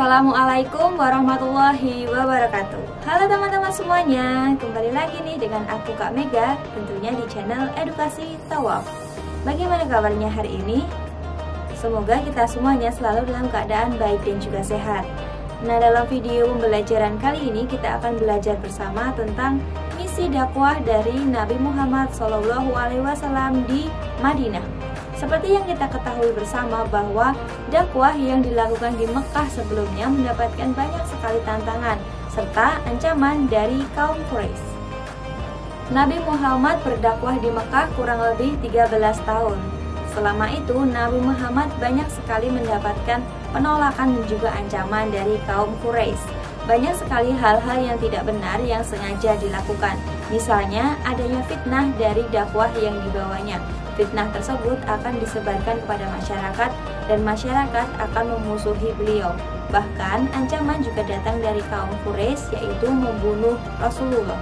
Assalamualaikum warahmatullahi wabarakatuh. Halo teman-teman semuanya, kembali lagi nih dengan aku Kak Mega, tentunya di channel Edukasi Tawaf. Bagaimana kabarnya hari ini? Semoga kita semuanya selalu dalam keadaan baik dan juga sehat. Nah, dalam video pembelajaran kali ini kita akan belajar bersama tentang misi dakwah dari Nabi Muhammad SAW di Madinah. Seperti yang kita ketahui bersama bahwa dakwah yang dilakukan di Mekah sebelumnya mendapatkan banyak sekali tantangan serta ancaman dari kaum Quraisy. Nabi Muhammad berdakwah di Mekah kurang lebih 13 tahun. Selama itu Nabi Muhammad banyak sekali mendapatkan penolakan dan juga ancaman dari kaum Quraisy. Banyak sekali hal-hal yang tidak benar yang sengaja dilakukan. Misalnya adanya fitnah dari dakwah yang dibawanya. Fitnah tersebut akan disebarkan kepada masyarakat dan masyarakat akan memusuhi beliau. Bahkan ancaman juga datang dari kaum Quraisy, yaitu membunuh Rasulullah.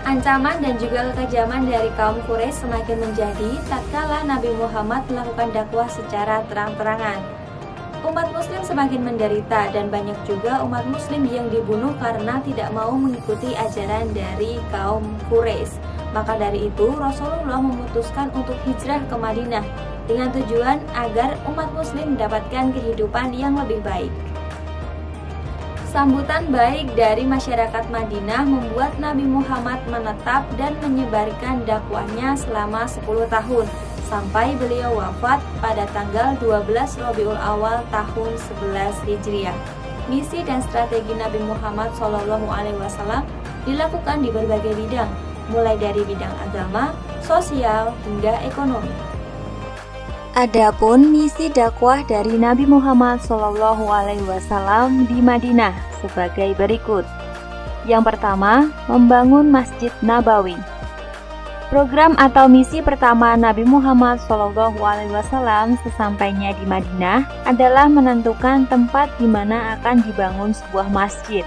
Ancaman dan juga kekejaman dari kaum Quraisy semakin menjadi tatkala Nabi Muhammad melakukan dakwah secara terang-terangan. Umat muslim semakin menderita dan banyak juga umat muslim yang dibunuh karena tidak mau mengikuti ajaran dari kaum Quraisy. Maka dari itu Rasulullah memutuskan untuk hijrah ke Madinah dengan tujuan agar umat muslim mendapatkan kehidupan yang lebih baik. Sambutan baik dari masyarakat Madinah membuat Nabi Muhammad menetap dan menyebarkan dakwahnya selama 10 tahun sampai beliau wafat pada tanggal 12 Rabiul Awal tahun 11 Hijriah. Misi dan strategi Nabi Muhammad SAW dilakukan di berbagai bidang, mulai dari bidang agama, sosial, hingga ekonomi. Adapun misi dakwah dari Nabi Muhammad SAW di Madinah sebagai berikut. Yang pertama, membangun Masjid Nabawi. Program atau misi pertama Nabi Muhammad SAW sesampainya di Madinah adalah menentukan tempat di mana akan dibangun sebuah masjid.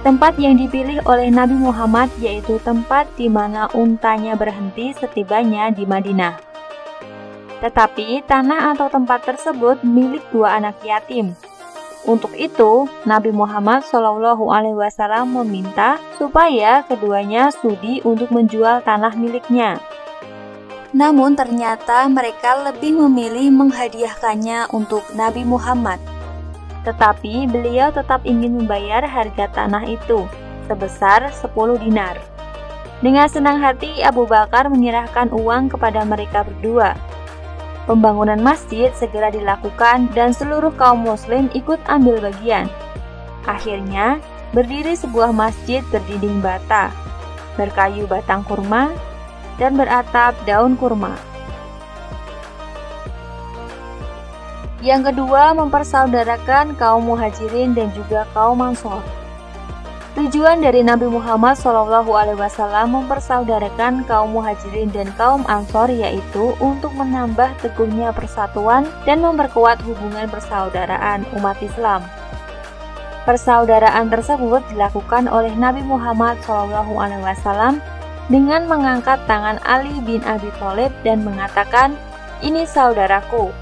Tempat yang dipilih oleh Nabi Muhammad yaitu tempat di mana untanya berhenti setibanya di Madinah. Tetapi tanah atau tempat tersebut milik dua anak yatim. Untuk itu, Nabi Muhammad SAW meminta supaya keduanya sudi untuk menjual tanah miliknya. Namun ternyata mereka lebih memilih menghadiahkannya untuk Nabi Muhammad. Tetapi beliau tetap ingin membayar harga tanah itu sebesar 10 dinar. Dengan senang hati Abu Bakar menyerahkan uang kepada mereka berdua. Pembangunan masjid segera dilakukan dan seluruh kaum muslim ikut ambil bagian. Akhirnya berdiri sebuah masjid berdinding bata, berkayu batang kurma, dan beratap daun kurma. Yang kedua, mempersaudarakan kaum muhajirin dan juga kaum ansor. Tujuan dari Nabi Muhammad SAW mempersaudarakan kaum muhajirin dan kaum ansor yaitu untuk menambah teguhnya persatuan dan memperkuat hubungan persaudaraan umat Islam. Persaudaraan tersebut dilakukan oleh Nabi Muhammad SAW dengan mengangkat tangan Ali bin Abi Thalib dan mengatakan, "Ini saudaraku."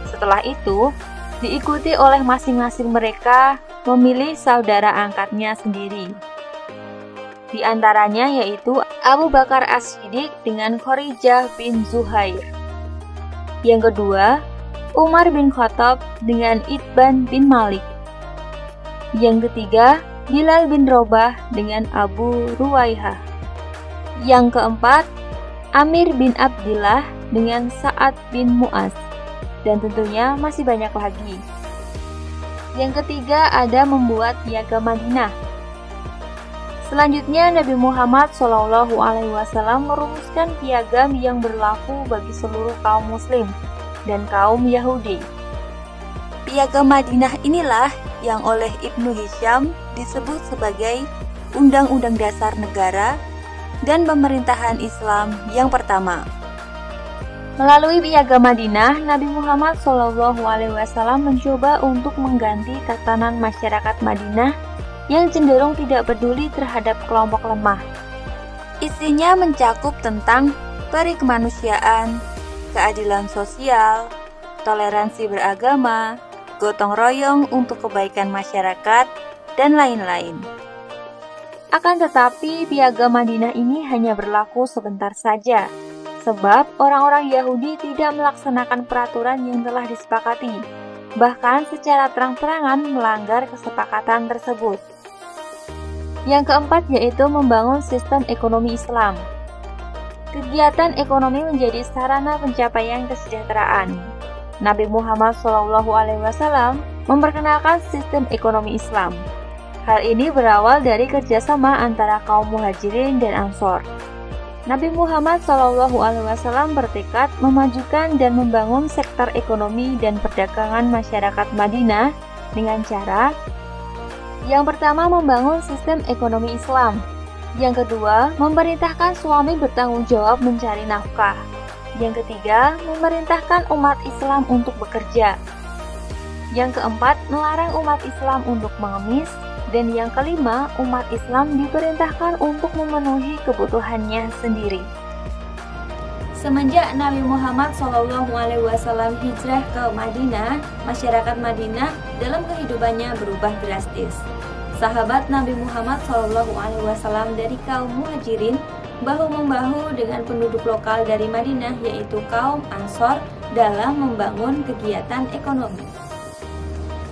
Setelah itu, diikuti oleh masing-masing mereka memilih saudara angkatnya sendiri. Di antaranya yaitu Abu Bakar As-Siddiq dengan Kharijah bin Zuhair. Yang kedua, Umar bin Khattab dengan Itban bin Malik. Yang ketiga, Bilal bin Robah dengan Abu Ruwaihah. Yang keempat, Amir bin Abdillah dengan Sa'ad bin Mu'az. Dan tentunya masih banyak lagi. Yang ketiga ada membuat piagam Madinah. Selanjutnya Nabi Muhammad SAW merumuskan piagam yang berlaku bagi seluruh kaum muslim dan kaum Yahudi. Piagam Madinah inilah yang oleh Ibnu Hisham disebut sebagai Undang-Undang Dasar Negara dan Pemerintahan Islam yang pertama. Melalui piagam Madinah, Nabi Muhammad SAW mencoba untuk mengganti tatanan masyarakat Madinah yang cenderung tidak peduli terhadap kelompok lemah. Isinya mencakup tentang peri kemanusiaan, keadilan sosial, toleransi beragama, bergotong royong untuk kebaikan masyarakat, dan lain-lain. Akan tetapi, Piagam Madinah ini hanya berlaku sebentar saja, sebab orang-orang Yahudi tidak melaksanakan peraturan yang telah disepakati, bahkan secara terang-terangan melanggar kesepakatan tersebut. Yang keempat yaitu membangun sistem ekonomi Islam. Kegiatan ekonomi menjadi sarana pencapaian kesejahteraan. Nabi Muhammad SAW memperkenalkan sistem ekonomi Islam. Hal ini berawal dari kerjasama antara kaum Muhajirin dan Ansor. Nabi Muhammad SAW bertekad memajukan dan membangun sektor ekonomi dan perdagangan masyarakat Madinah dengan cara: yang pertama, membangun sistem ekonomi Islam. Yang kedua, memerintahkan suami bertanggung jawab mencari nafkah. Yang ketiga, memerintahkan umat Islam untuk bekerja. Yang keempat, melarang umat Islam untuk mengemis. Dan yang kelima, umat Islam diperintahkan untuk memenuhi kebutuhannya sendiri. Semenjak Nabi Muhammad SAW hijrah ke Madinah, masyarakat Madinah dalam kehidupannya berubah drastis. Sahabat Nabi Muhammad SAW dari kaum Muhajirin bahu-membahu dengan penduduk lokal dari Madinah, yaitu kaum Ansor, dalam membangun kegiatan ekonomi.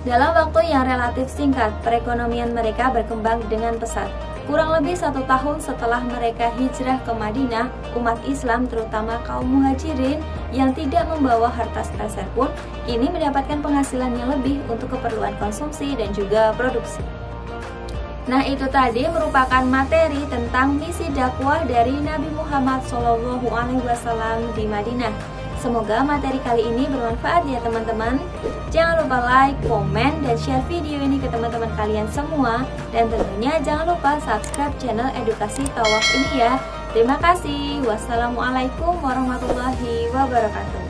Dalam waktu yang relatif singkat, perekonomian mereka berkembang dengan pesat. Kurang lebih 1 tahun setelah mereka hijrah ke Madinah, umat Islam terutama kaum Muhajirin yang tidak membawa harta sepeser pun kini mendapatkan penghasilan yang lebih untuk keperluan konsumsi dan juga produksi. Nah, itu tadi merupakan materi tentang misi dakwah dari Nabi Muhammad SAW di Madinah. Semoga materi kali ini bermanfaat ya teman-teman. Jangan lupa like, komen, dan share video ini ke teman-teman kalian semua. Dan tentunya jangan lupa subscribe channel Edukasi Tawaf ini ya. Terima kasih. Wassalamualaikum warahmatullahi wabarakatuh.